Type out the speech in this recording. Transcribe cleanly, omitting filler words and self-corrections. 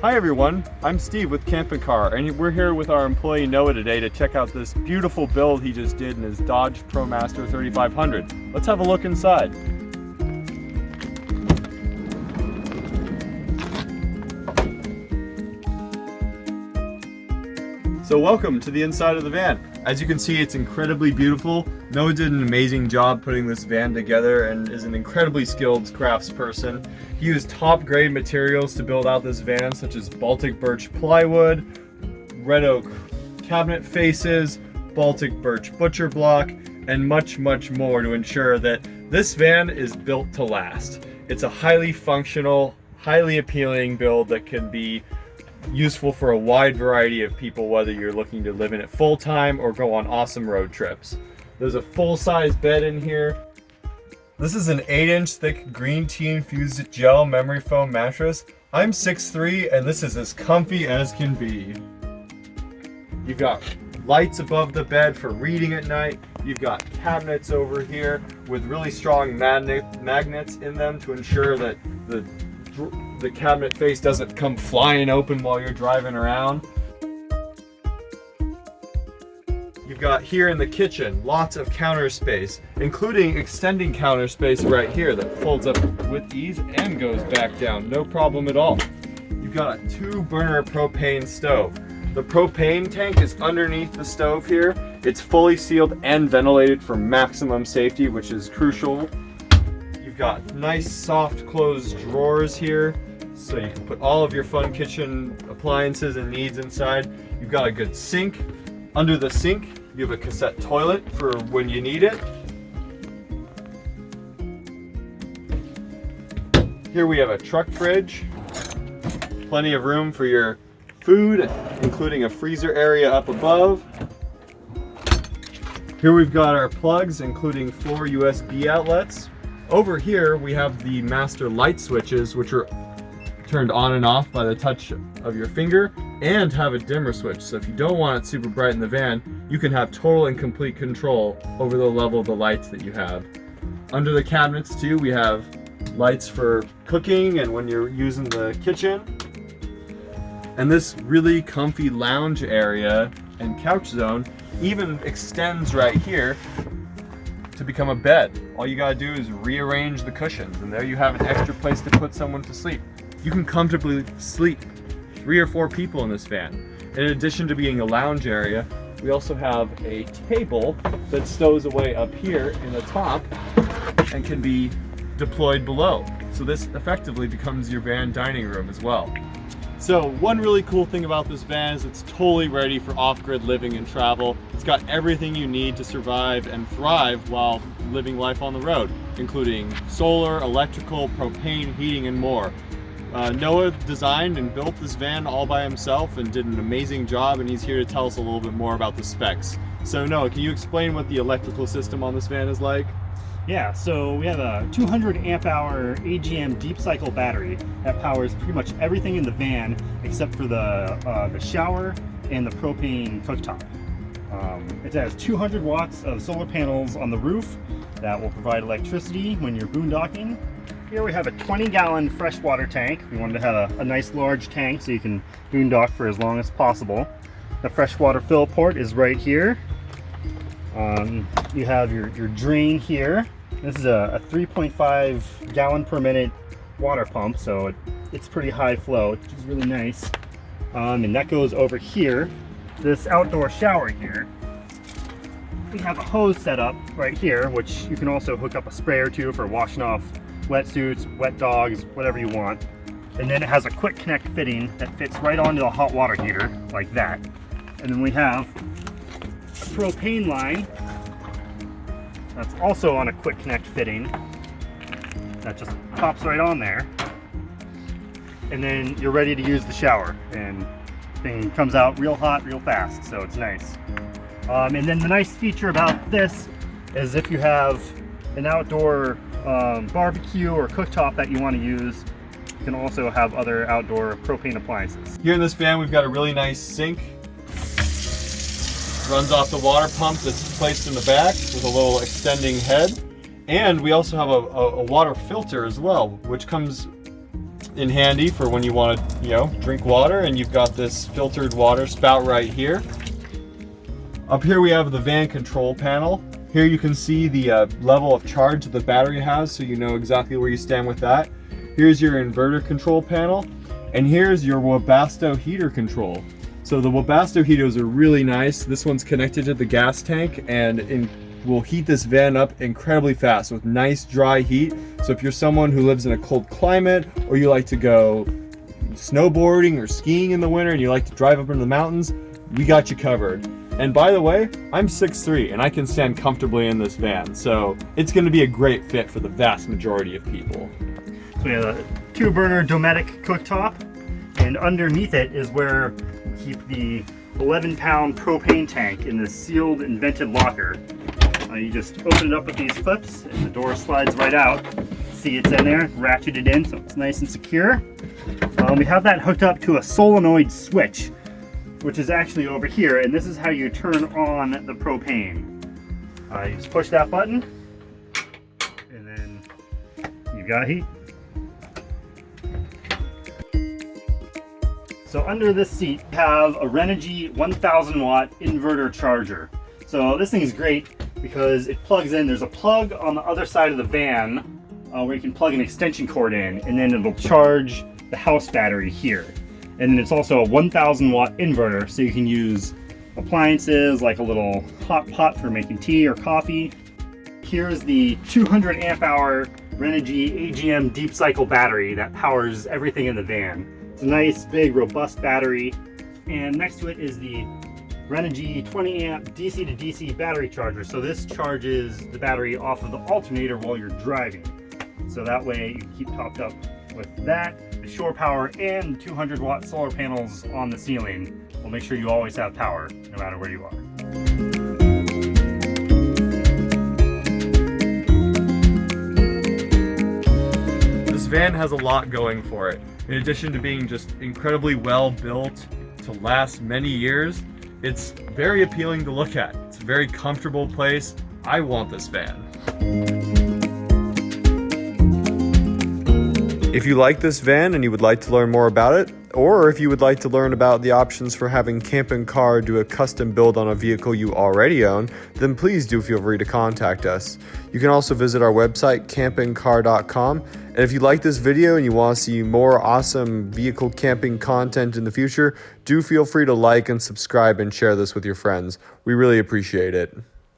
Hi everyone, I'm Steve with Camp & Car, and we're here with our employee Noah today to check out this beautiful build he just did in his Dodge Promaster 3500. Let's have a look inside. So welcome to the inside of the van. As you can see, it's incredibly beautiful. Noah did an amazing job putting this van together and is an incredibly skilled craftsperson. He used top grade materials to build out this van, such as Baltic Birch plywood, red oak cabinet faces, Baltic Birch butcher block, and much more to ensure that this van is built to last. It's a highly functional, highly appealing build that can be useful for a wide variety of people, whether you're looking to live in it full-time or go on awesome road trips. There's a full-size bed in here. This is an 8-inch thick green tea infused gel memory foam mattress. I'm 6'3" and this is as comfy as can be. You've got lights above the bed for reading at night. You've got cabinets over here with really strong magnets in them to ensure that the cabinet face doesn't come flying open while you're driving around. You've got here in the kitchen lots of counter space, including extending counter space right here that folds up with ease and goes back down, no problem at all. You've got a 2-burner propane stove. The propane tank is underneath the stove here. It's fully sealed and ventilated for maximum safety, which is crucial. You've got nice soft closed drawers here, so you can put all of your fun kitchen appliances and needs inside. You've got a good sink. Under the sink, you have a cassette toilet for when you need it. Here we have a truck fridge. Plenty of room for your food, including a freezer area up above. Here we've got our plugs, including 4 USB outlets. Over here, we have the master light switches, which are turned on and off by the touch of your finger, and have a dimmer switch. So if you don't want it super bright in the van, you can have total and complete control over the level of the lights that you have. Under the cabinets too, we have lights for cooking and when you're using the kitchen. And this really comfy lounge area and couch zone even extends right here to become a bed. All you gotta do is rearrange the cushions, and there you have an extra place to put someone to sleep. You can comfortably sleep 3 or 4 people in this van. In addition to being a lounge area, we also have a table that stows away up here in the top and can be deployed below. So this effectively becomes your van dining room as well. So one really cool thing about this van is it's totally ready for off-grid living and travel. It's got everything you need to survive and thrive while living life on the road, including solar, electrical, propane, heating, and more. Noah designed and built this van all by himself and did an amazing job, and he's here to tell us a little bit more about the specs. So Noah, can you explain what the electrical system on this van is like? Yeah, so we have a 200 amp hour AGM deep cycle battery that powers pretty much everything in the van except for the shower and the propane cooktop. It has 200 watts of solar panels on the roof that will provide electricity when you're boondocking. Here we have a 20-gallon freshwater tank. We wanted to have a nice large tank so you can boondock for as long as possible. The freshwater fill port is right here. You have your drain here. This is a 3.5 gallon per minute water pump, so it's pretty high flow, which is really nice. And that goes over here. This outdoor shower here. We have a hose set up right here, which you can also hook up a sprayer to for washing off wetsuits, wet dogs, whatever you want. And then it has a quick connect fitting that fits right onto the hot water heater, like that. And then we have a propane line that's also on a quick connect fitting that just pops right on there, and then you're ready to use the shower, and thing comes out real hot real fast, so it's nice. And then the nice feature about this is if you have an outdoor barbecue or cooktop that you want to use, you can also have other outdoor propane appliances. Here in this van we've got a really nice sink. Runs off the water pump that's placed in the back with a little extending head. And we also have a water filter as well, which comes in handy for when you want to, drink water, and you've got this filtered water spout right here. Up here we have the van control panel. Here you can see the level of charge that the battery has, so you know exactly where you stand with that. Here's your inverter control panel, and here's your Webasto heater control. So the Webasto heaters are really nice. This one's connected to the gas tank and will heat this van up incredibly fast with nice dry heat. So if you're someone who lives in a cold climate, or you like to go snowboarding or skiing in the winter and you like to drive up into the mountains, we got you covered. And by the way, I'm 6'3" and I can stand comfortably in this van, so it's going to be a great fit for the vast majority of people. So we have a 2-burner Dometic cooktop, and underneath it is where we keep the 11-pound propane tank in the sealed and vented locker. You just open it up with these clips and the door slides right out. See, it's in there, ratchet it in so it's nice and secure. We have that hooked up to a solenoid switch, which is actually over here, and this is how you turn on the propane. You just push that button, and then you've got heat. So under this seat, we have a Renogy 1000 watt inverter charger. So this thing is great because it plugs in. There's a plug on the other side of the van where you can plug an extension cord in, and then it'll charge the house battery here. And then it's also a 1000 watt inverter, so you can use appliances like a little hot pot for making tea or coffee. Here's the 200 amp hour Renogy AGM deep cycle battery that powers everything in the van. It's a nice, big, robust battery. And next to it is the Renogy 20 amp DC to DC battery charger. So this charges the battery off of the alternator while you're driving. So that way you can keep topped up with that. The shore power and 200 watt solar panels on the ceiling will make sure you always have power no matter where you are. This van has a lot going for it. In addition to being just incredibly well built to last many years, it's very appealing to look at. It's a very comfortable place. I want this van. If you like this van and you would like to learn more about it, or if you would like to learn about the options for having Camp & Car do a custom build on a vehicle you already own, then please do feel free to contact us. You can also visit our website, campandcar.com. And if you like this video and you want to see more awesome vehicle camping content in the future, do feel free to like and subscribe and share this with your friends. We really appreciate it.